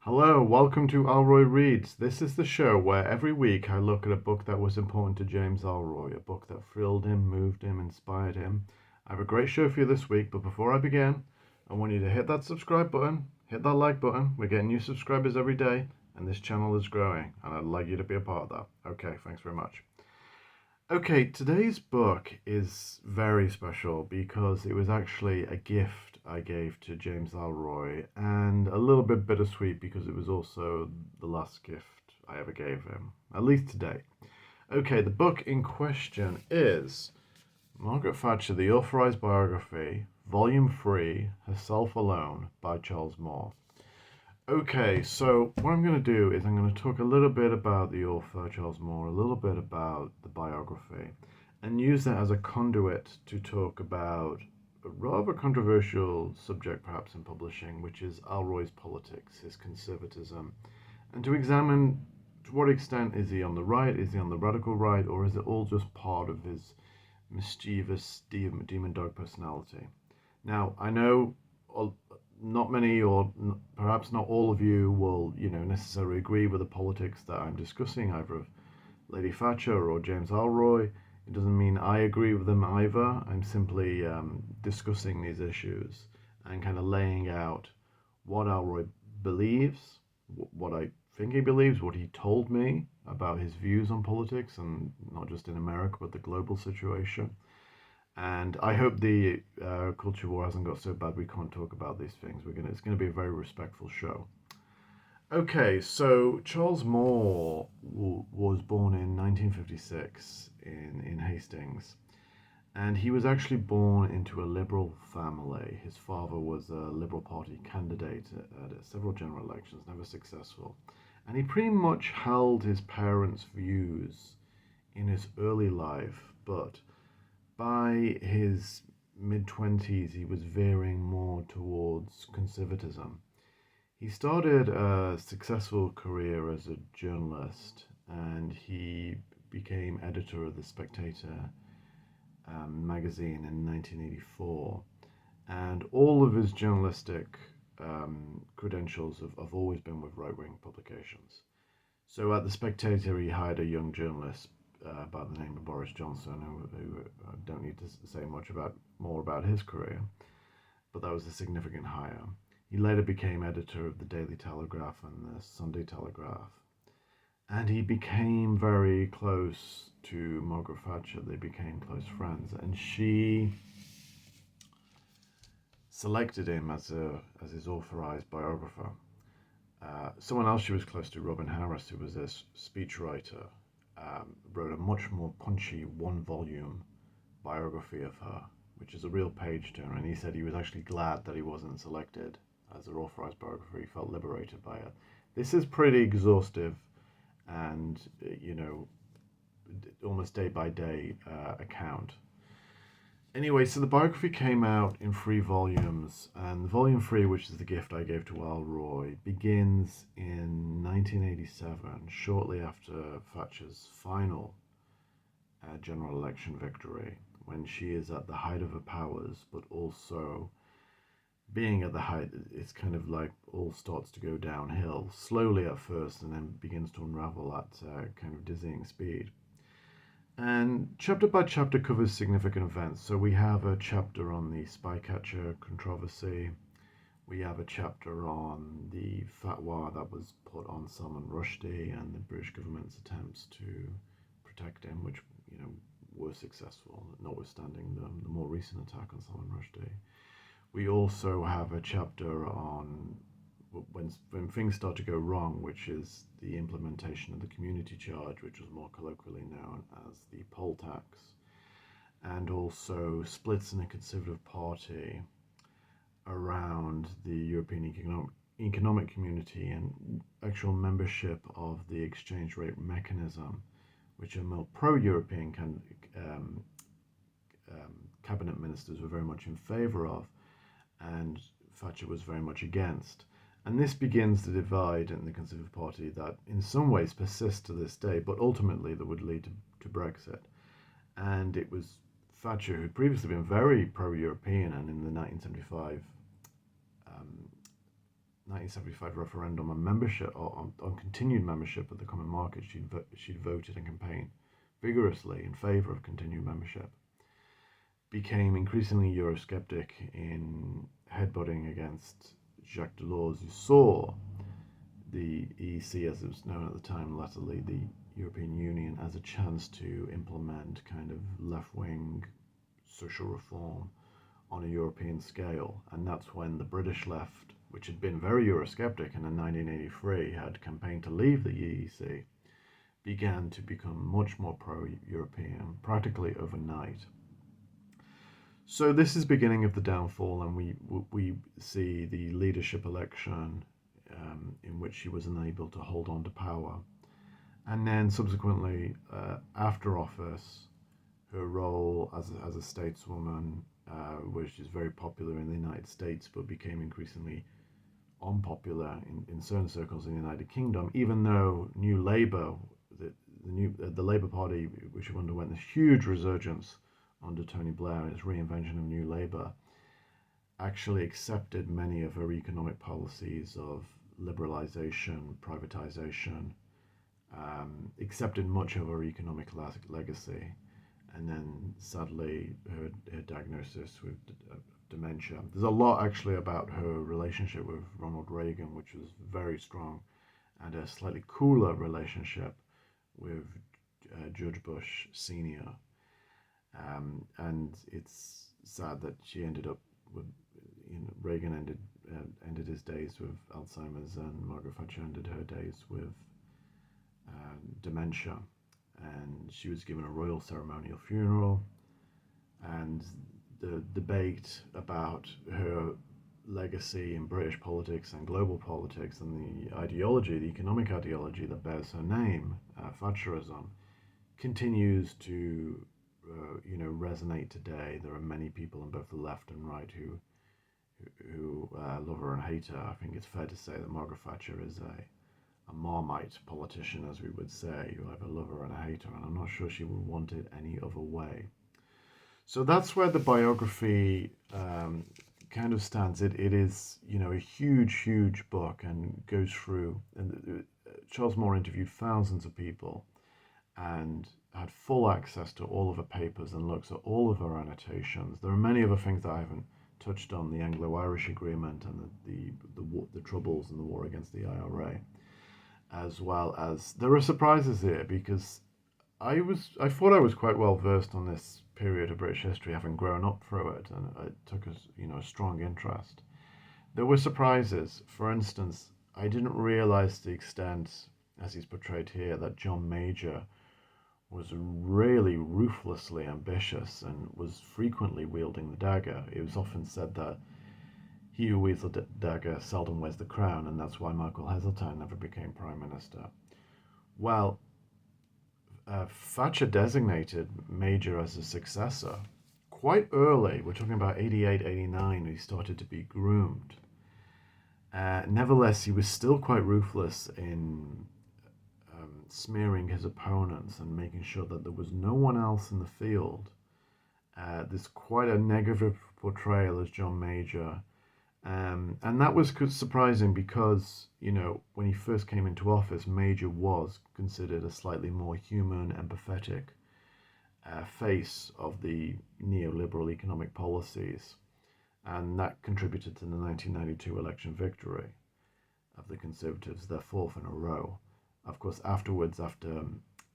Hello, welcome to Ellroy Reads. This is the show where every week I look at a book that was important to James Ellroy, a book that thrilled him, moved him, inspired him. I have a great show for you this week, but before I begin, I want you to hit that subscribe button, hit that like button. We're getting new subscribers every day, and this channel is growing, and I'd like you to be a part of that. Okay, thanks very much. Okay, today's book is very special because it was actually a gift I gave to James Ellroy, and a little bit bittersweet because it was also the last gift I ever gave him, at least today. Okay, the book in question is Margaret Thatcher, The Authorized Biography, Volume 3, Herself Alone by Charles Moore. Okay, so what I'm going to do is I'm going to talk a little bit about the author, Charles Moore, a little bit about the biography, and use that as a conduit to talk about a rather controversial subject perhaps in publishing, which is Ellroy's politics, his conservatism, and to examine to what extent is he on the right, is he on the radical right, or is it all just part of his mischievous demon dog personality? Now, I know not many, or perhaps not all of you, will necessarily agree with the politics that I'm discussing, either of Lady Thatcher or James Ellroy. It doesn't mean I agree with them either. I'm simply discussing these issues and kind of laying out what Ellroy believes, what I think he believes, what he told me about his views on politics, and not just in America, but the global situation. And I hope the culture war hasn't got so bad we can't talk about these things. It's gonna be a very respectful show. Okay, so Charles Moore was born in 1956 in Hastings, and he was actually born into a liberal family. His father was a Liberal Party candidate at several general elections, never successful, and he pretty much held his parents' views in his early life, but by his mid 20s, he was veering more towards conservatism. He started a successful career as a journalist, and he became editor of The Spectator magazine in 1984. And all of his journalistic credentials have always been with right wing publications. So at The Spectator, he hired a young journalist by the name of Boris Johnson, who don't need to say much more about his career, but that was a significant hire. He later became editor of the Daily Telegraph and the Sunday Telegraph, and he became very close to Margaret Thatcher. They became close friends, and she selected him as his authorized biographer. Someone else she was close to, Robin Harris, who was a speechwriter, wrote a much more punchy one-volume biography of her, which is a real page turner. And he said he was actually glad that he wasn't selected as an authorized biographer. He felt liberated by it. This is pretty exhaustive, and almost day by day account. Anyway, so the biography came out in 3 volumes, and volume 3, which is the gift I gave to Ellroy, begins in 1987, shortly after Thatcher's final general election victory, when she is at the height of her powers, but also being at the height, it's kind of like all starts to go downhill, slowly at first, and then begins to unravel at kind of dizzying speed. And chapter by chapter covers significant events. So we have a chapter on the spycatcher controversy. We have a chapter on the fatwa that was put on Salman Rushdie and the British government's attempts to protect him, which were successful, notwithstanding the more recent attack on Salman Rushdie. We also have a chapter on when things start to go wrong, which is the implementation of the community charge, which was more colloquially known as the poll tax, and also splits in the Conservative Party around the European Economic Community and actual membership of the exchange rate mechanism, which are more pro-European cabinet ministers were very much in favour of, and Thatcher was very much against. And this begins the divide in the Conservative Party that in some ways persists to this day, but ultimately that would lead to Brexit. And it was Thatcher, who'd previously been very pro-European, and in the 1975 1975 referendum on membership or on continued membership of the common market, she'd voted and campaigned vigorously in favour of continued membership, became increasingly Eurosceptic in headbutting against Jacques Delors, who saw the EEC, as it was known at the time, latterly the European Union, as a chance to implement kind of left-wing social reform on a European scale. And that's when the British left, which had been very Eurosceptic and in 1983 had campaigned to leave the EEC, began to become much more pro-European, practically overnight. So this is beginning of the downfall, and we see the leadership election in which she was unable to hold on to power, and then subsequently after office, her role as a stateswoman, which is very popular in the United States, but became increasingly unpopular in certain circles in the United Kingdom, even though New Labour, the Labour Party, which underwent this huge resurgence under Tony Blair and its reinvention of New Labour, actually accepted many of her economic policies of liberalisation, privatisation, accepted much of her economic legacy, and then sadly her diagnosis with dementia. There's a lot actually about her relationship with Ronald Reagan, which was very strong, and a slightly cooler relationship with George Bush Sr. And it's sad that she ended up with, Reagan ended his days with Alzheimer's, and Margaret Thatcher ended her days with dementia. And she was given a royal ceremonial funeral, and the debate about her legacy in British politics and global politics and the ideology, the economic ideology that bears her name, Thatcherism, continues to resonate today. There are many people on both the left and right who love her and hate her. I think it's fair to say that Margaret Thatcher is a Marmite politician, as we would say. You either love her and hate her, and I'm not sure she would want it any other way. So that's where the biography kind of stands. It is, a huge book, and goes through. And Charles Moore interviewed thousands of people, and had full access to all of her papers and looks at all of her annotations. There are many other things that I haven't touched on: the Anglo-Irish Agreement and the Troubles and the war against the IRA, as well as there are surprises here, because I thought I was quite well versed on this period of British history, having grown up through it, and it took a strong interest. There were surprises. For instance, I didn't realise the extent, as he's portrayed here, that John Major was really ruthlessly ambitious and was frequently wielding the dagger. It was often said that he who wields the dagger seldom wears the crown, and that's why Michael Heseltine never became Prime Minister. Well, Thatcher designated Major as a successor quite early. We're talking about 88, 89, he started to be groomed. Nevertheless, he was still quite ruthless in smearing his opponents and making sure that there was no one else in the field. There's quite a negative portrayal as John Major. And that was surprising because, when he first came into office, Major was considered a slightly more human, empathetic face of the neoliberal economic policies. And that contributed to the 1992 election victory of the Conservatives, their fourth in a row. Of course, afterwards, after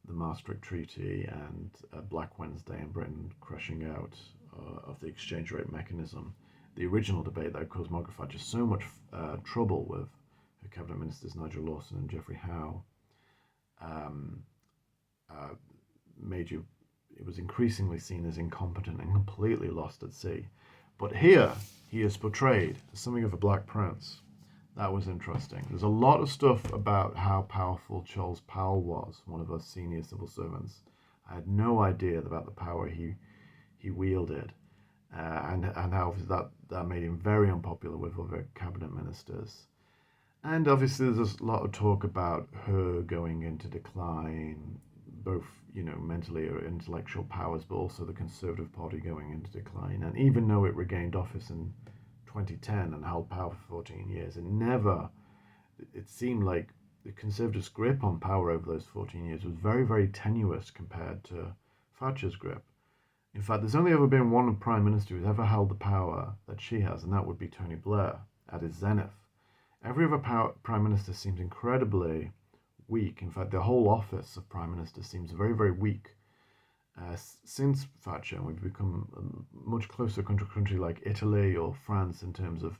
the Maastricht Treaty and Black Wednesday and Britain crashing out of the exchange rate mechanism, the original debate that caused Margaret Thatcher so much trouble with her cabinet ministers Nigel Lawson and Geoffrey Howe, Major, it was increasingly seen as incompetent and completely lost at sea. But here, he is portrayed as something of a black prince. That was interesting. There's a lot of stuff about how powerful Charles Powell was, one of our senior civil servants. I had no idea about the power he wielded, and how that made him very unpopular with other cabinet ministers. And obviously there's a lot of talk about her going into decline, both mentally or intellectual powers, but also the Conservative Party going into decline. And even though it regained office in 2010 and held power for 14 years. It seemed like the Conservatives' grip on power over those 14 years was very, very tenuous compared to Thatcher's grip. In fact, there's only ever been one Prime Minister who's ever held the power that she has, and that would be Tony Blair at his zenith. Every other Prime Minister seems incredibly weak. In fact, the whole office of Prime Minister seems very, very weak. Since Thatcher, and we've become a much closer country like Italy or France in terms of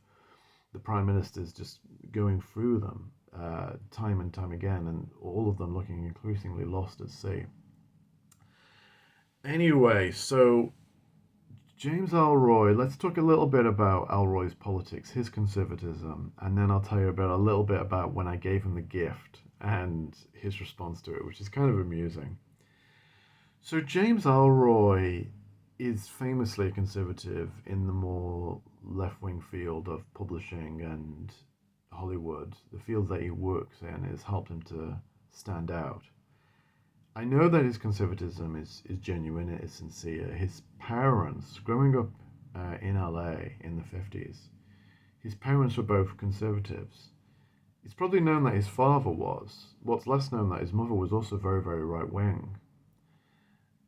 the Prime Ministers just going through them time and time again, and all of them looking increasingly lost at sea. Anyway, so James Ellroy, let's talk a little bit about Ellroy's politics, his conservatism, and then I'll tell you about a little bit about when I gave him the gift and his response to it, which is kind of amusing. So James Ellroy is famously a conservative in the more left-wing field of publishing and Hollywood. The field that he works in has helped him to stand out. I know that his conservatism is genuine, it is sincere. His parents, growing up in LA in the 50s, his parents were both conservatives. It's probably known that his father was. What's less known that his mother was also very, very right-wing.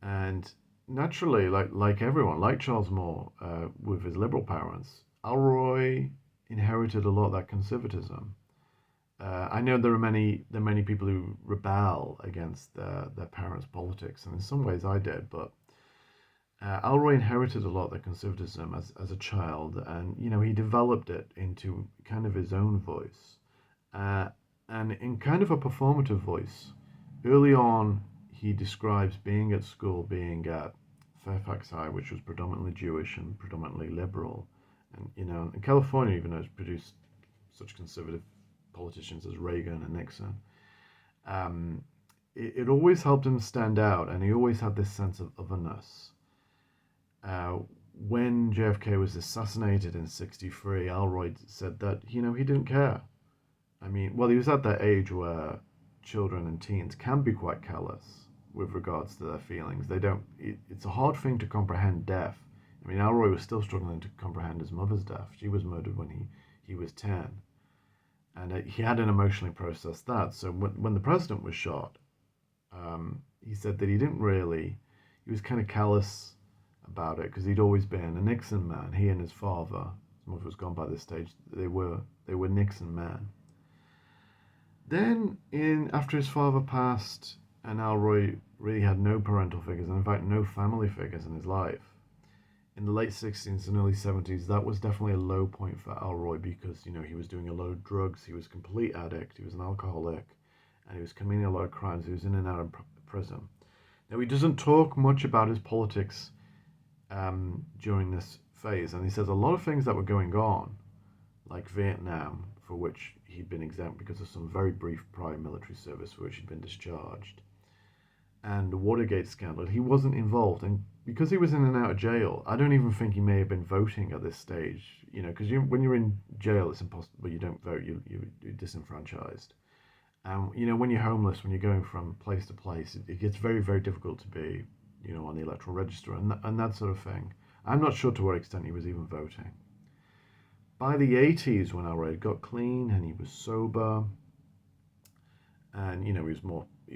And naturally, like everyone, like Charles Moore with his liberal parents, Ellroy inherited a lot of that conservatism. I know there are many people who rebel against their parents' politics, and in some ways I did. But Ellroy inherited a lot of that conservatism as a child, and he developed it into kind of his own voice, and in kind of a performative voice. Early on, he describes being at school, being at Fairfax High, which was predominantly Jewish and predominantly liberal, and in California, even though it's produced such conservative politicians as Reagan and Nixon, it always helped him stand out, and he always had this sense of otherness. When JFK was assassinated in '63, Ellroy said that he didn't care. I mean, well, he was at that age where children and teens can be quite callous with regards to their feelings. It's a hard thing to comprehend death. I mean, Ellroy was still struggling to comprehend his mother's death. She was murdered when he was 10. And he hadn't emotionally processed that. So when the president was shot, he said that he was kind of callous about it because he'd always been a Nixon man. He and his father, his mother was gone by this stage, they were Nixon men. Then, after his father passed, and Ellroy really had no parental figures, and in fact no family figures in his life, in the late 60s and early 70s, that was definitely a low point for Ellroy because, he was doing a lot of drugs, he was a complete addict, he was an alcoholic, and he was committing a lot of crimes, he was in and out of prison. Now, he doesn't talk much about his politics during this phase, and he says a lot of things that were going on, like Vietnam, for which he'd been exempt because of some very brief prior military service for which he'd been discharged, and the Watergate scandal. He wasn't involved, and because he was in and out of jail, I don't even think he may have been voting at this stage, because when you're in jail, it's impossible, you don't vote, you're disenfranchised. And, when you're homeless, when you're going from place to place, it gets very, very difficult to be, on the electoral register and that sort of thing. I'm not sure to what extent he was even voting. By the 80s, when Ellroy got clean and he was sober, and he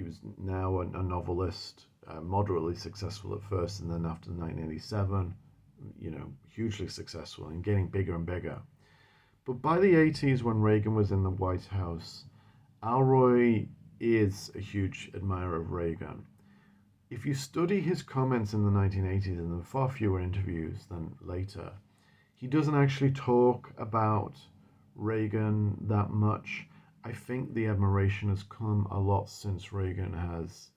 was now a novelist, moderately successful at first, and then after 1987, hugely successful and getting bigger and bigger. But by the 80s, when Reagan was in the White House, Ellroy is a huge admirer of Reagan. If you study his comments in the 1980s, and there were far fewer interviews than later, he doesn't actually talk about Reagan that much. I think the admiration has come a lot since Reagan has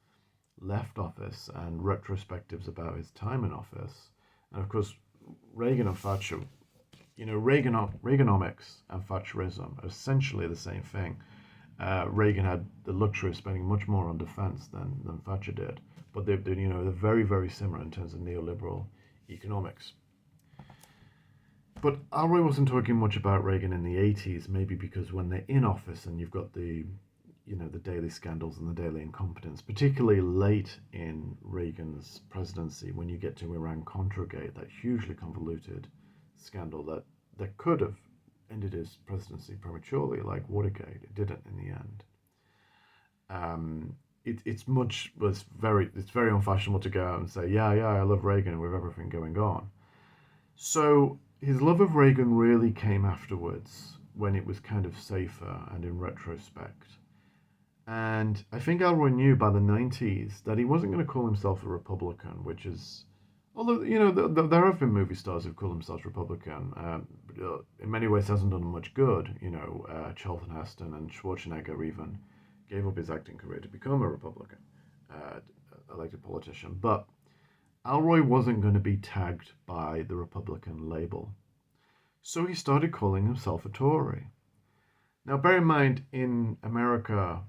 left office and retrospectives about his time in office. And of course, Reagan and Thatcher, Reaganomics and Thatcherism are essentially the same thing. Reagan had the luxury of spending much more on defense than Thatcher did, but they're very, very similar in terms of neoliberal economics. But Ellroy wasn't talking much about Reagan in the 80s, maybe because when they're in office and you've got the daily scandals and the daily incompetence, particularly late in Reagan's presidency, when you get to Iran-Contra Gate, that hugely convoluted scandal that that could have ended his presidency prematurely, like Watergate. It didn't in the end. Um, it's very unfashionable to go out and say, yeah, I love Reagan with everything going on. So his love of Reagan really came afterwards when it was kind of safer and in retrospect. And I think Ellroy knew by the 90s that he wasn't going to call himself a Republican, which is, although, there have been movie stars who've called themselves Republican. In many ways, hasn't done much good. Charlton Heston and Schwarzenegger even gave up his acting career to become a Republican, uh, elected politician. But Ellroy wasn't going to be tagged by the Republican label. So he started calling himself a Tory. Now, bear in mind, in America,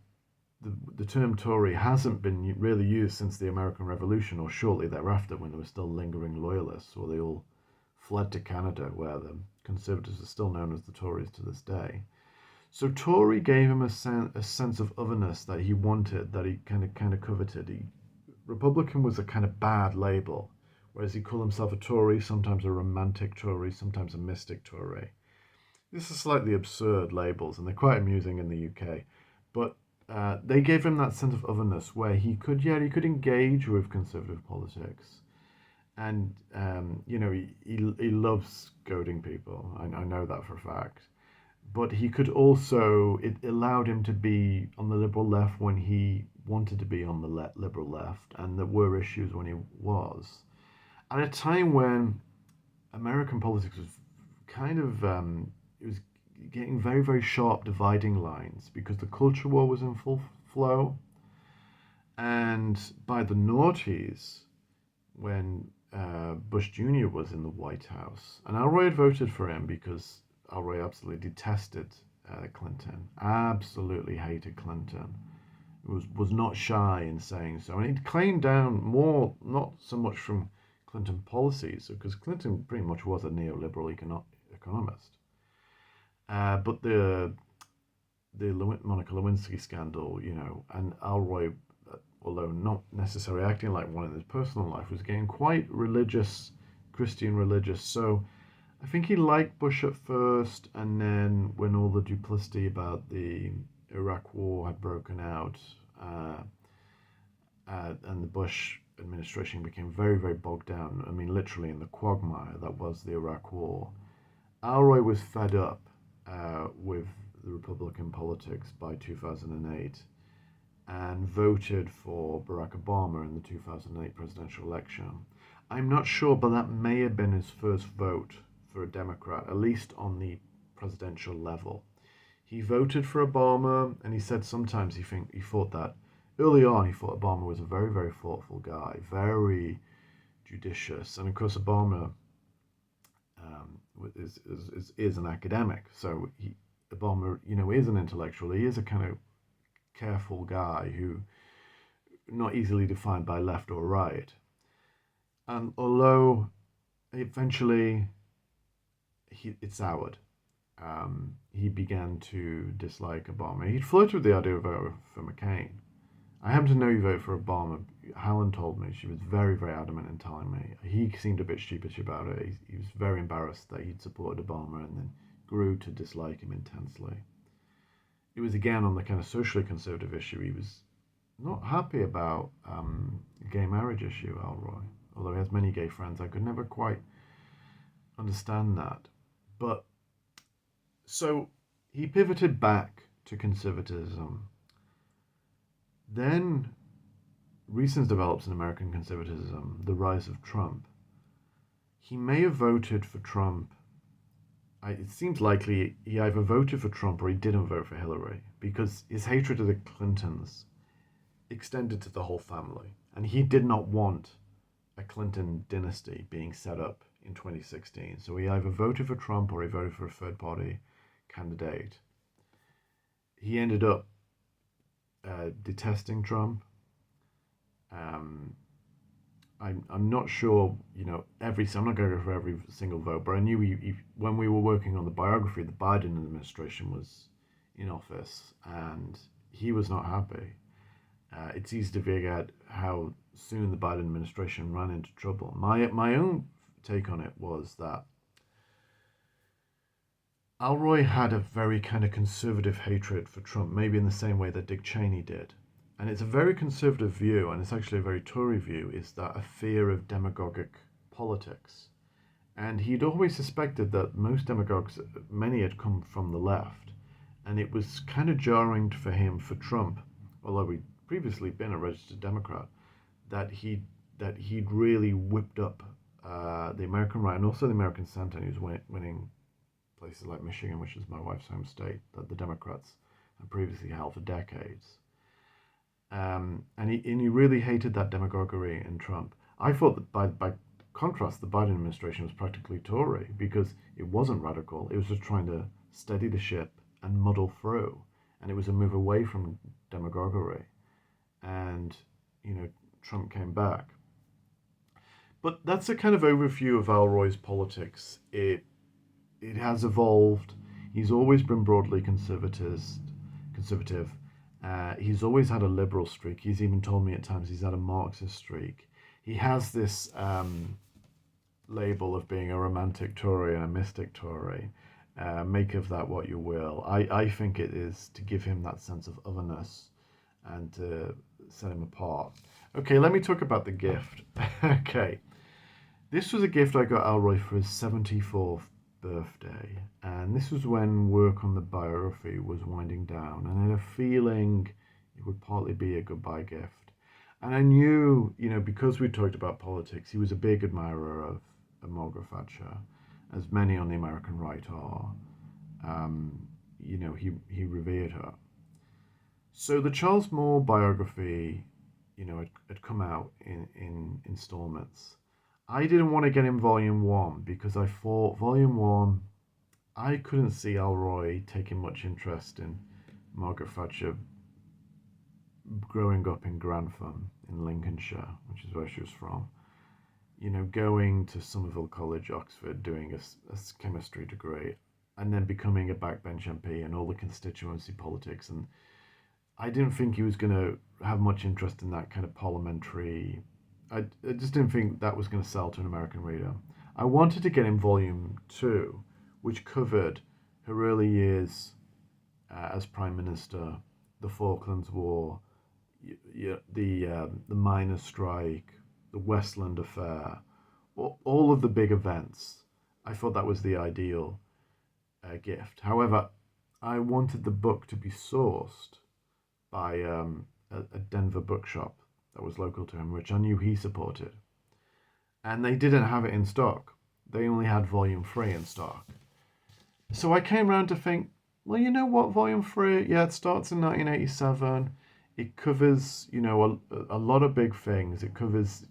the term Tory hasn't been really used since the American Revolution or shortly thereafter when there were still lingering loyalists, or they all fled to Canada, where the Conservatives are still known as the Tories to this day. So Tory gave him a sense of otherness that he wanted, that he kind of coveted. Republican was a kind of bad label, whereas he called himself a Tory, sometimes a romantic Tory, sometimes a mystic Tory. This is slightly absurd labels, and they're quite amusing in the UK. But they gave him that sense of otherness where he could engage with conservative politics. And, he loves goading people. I know that for a fact. But he could also, it allowed him to be on the liberal left when he wanted to be on the liberal left, and there were issues when he was. At a time when American politics was kind of, it was getting very, very sharp dividing lines because the culture war was in full flow. And by the noughties, when Bush Jr. was in the White House, and Ellroy had voted for him because Ellroy absolutely detested Clinton, absolutely hated Clinton. Was not shy in saying so, and he claimed down more, not so much from Clinton policies, because Clinton pretty much was a neoliberal economist, but the Monica Lewinsky scandal, and Ellroy, although not necessarily acting like one in his personal life, was getting quite religious, Christian religious. So I think he liked Bush at first, and then when all the duplicity about the Iraq War had broken out, and the Bush administration became very, very bogged down, I mean, literally in the quagmire that was the Iraq War, Ellroy was fed up with the Republican politics by 2008 and voted for Barack Obama in the 2008 presidential election. I'm not sure, but that may have been his first vote for a Democrat, at least on the presidential level. He voted for Obama, and he said sometimes he thought that early on he thought Obama was a very, very thoughtful guy, very judicious, and of course Obama is an academic, so Obama, is an intellectual. He is a kind of careful guy who not easily defined by left or right. And although eventually it soured, he began to dislike Obama. He'd flirted with the idea of voting for McCain. I happen to know he voted for Obama. Helen told me, she was very, very adamant in telling me. He seemed a bit sheepish about it. He was very embarrassed that he'd supported Obama and then grew to dislike him intensely. It was again on the kind of socially conservative issue. He was not happy about the gay marriage issue, Ellroy. Although he has many gay friends, I could never quite understand that. But so he pivoted back to conservatism. Then recent develops in American conservatism, the rise of Trump. He may have voted for Trump. It seems likely he either voted for Trump or he didn't vote for Hillary, because his hatred of the Clintons extended to the whole family. And he did not want a Clinton dynasty being set up in 2016. So he either voted for Trump or he voted for a third party candidate. He ended up detesting Trump. I'm not sure, I'm not going to go for every single vote, but I knew when we were working on the biography, the Biden administration was in office and he was not happy. It's easy to figure out how soon the Biden administration ran into trouble. My own take on it was that Ellroy had a very kind of conservative hatred for Trump, maybe in the same way that Dick Cheney did. And it's a very conservative view, and it's actually a very Tory view, is that a fear of demagogic politics. And he'd always suspected that most demagogues, many had come from the left. And it was kind of jarring for him, for Trump, although he'd previously been a registered Democrat, that he'd really whipped up the American right and also the American center. And he was winning places like Michigan, which is my wife's home state, that the Democrats had previously held for decades. And he really hated that demagoguery in Trump. I thought that by contrast, the Biden administration was practically Tory because it wasn't radical. It was just trying to steady the ship and muddle through. And it was a move away from demagoguery. And, Trump came back. But that's a kind of overview of Ellroy's politics. It has evolved. He's always been broadly conservative. He's always had a liberal streak. He's even told me at times he's had a Marxist streak. He has this label of being a romantic Tory and a mystic Tory. Make of that what you will. I think it is to give him that sense of otherness and to set him apart. Okay, let me talk about the gift. Okay, this was a gift I got Ellroy for his 74th birthday, and this was when work on the biography was winding down, and I had a feeling it would partly be a goodbye gift. And I knew, because we talked about politics, he was a big admirer of Margaret Thatcher, as many on the American right are. He revered her. So the Charles Moore biography, had come out in installments. I didn't want to get in volume one because I thought volume one, I couldn't see Ellroy taking much interest in Margaret Thatcher growing up in Grantham in Lincolnshire, which is where she was from. Going to Somerville College, Oxford, doing a chemistry degree, and then becoming a backbench MP and all the constituency politics. And I didn't think he was going to have much interest in that kind of parliamentary. I just didn't think that was going to sell to an American reader. I wanted to get in volume two, which covered her early years as Prime Minister, the Falklands War, the miners' strike, the Westland affair, all of the big events. I thought that was the ideal gift. However, I wanted the book to be sourced by a Denver bookshop that was local to him, which I knew he supported. And they didn't have it in stock. They only had volume 3 in stock. So I came round to think, well, you know what, volume 3, yeah, it starts in 1987. It covers, a lot of big things. It covers,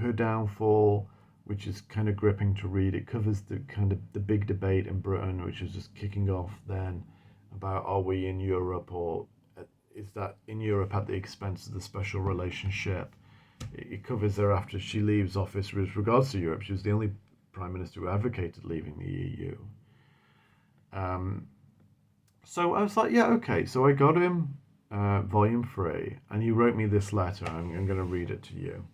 her downfall, which is kind of gripping to read. It covers the kind of the big debate in Britain, which was just kicking off then about, are we in Europe, or is that in Europe at the expense of the special relationship? It covers her after she leaves office with regards to Europe. She was the only prime minister who advocated leaving the EU. So I was like, yeah, okay. So I got him volume 3, and he wrote me this letter. I'm going to read it to you.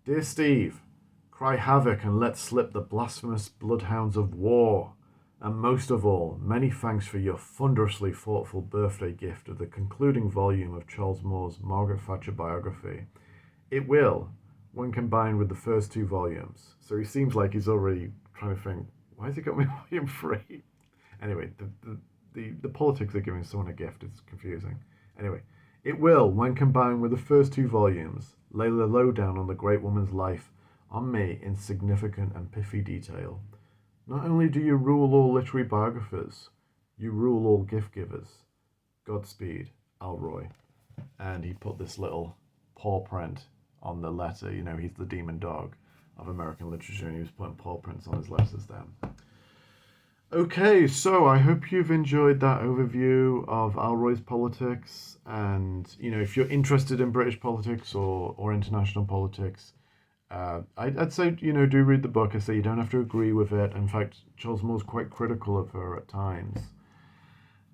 Dear Steve, cry havoc and let slip the blasphemous bloodhounds of war. And most of all, many thanks for your thunderously thoughtful birthday gift of the concluding volume of Charles Moore's Margaret Thatcher biography. It will, when combined with the first 2 volumes. So he seems like he's already trying to think, why has he got me volume 3? Anyway, the politics of giving someone a gift is confusing. Anyway, it will, when combined with the first 2 volumes, lay the lowdown on the great woman's life on me in significant and pithy detail. Not only do you rule all literary biographers, you rule all gift givers. Godspeed, Ellroy. And he put this little paw print on the letter. He's the demon dog of American literature, and he was putting paw prints on his letters then. Okay, so I hope you've enjoyed that overview of Ellroy's politics. And, if you're interested in British politics or international politics, I'd say, do read the book. I say you don't have to agree with it. In fact, Charles Moore's quite critical of her at times.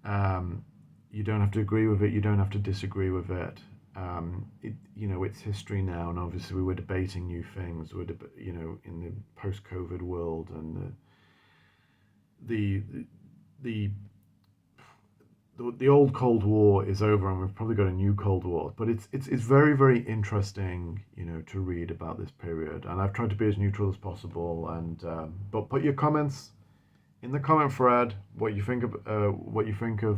You don't have to agree with it. You don't have to disagree with it. It's history now, and obviously we're debating new things. In the post-COVID world, and the the the old Cold War is over, and we've probably got a new Cold War. But it's very very interesting, to read about this period. And I've tried to be as neutral as possible. And but put your comments in the comment thread, what you think of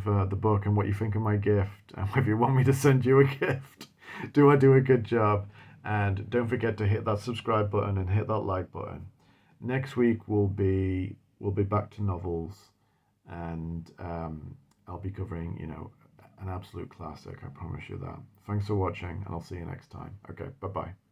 the book, and what you think of my gift, and if you want me to send you a gift. Do I do a good job? And don't forget to hit that subscribe button and hit that like button. Next week we'll be back to novels, and I'll be covering an absolute classic. I promise you that. Thanks for watching, and I'll see you next time. Okay, bye bye.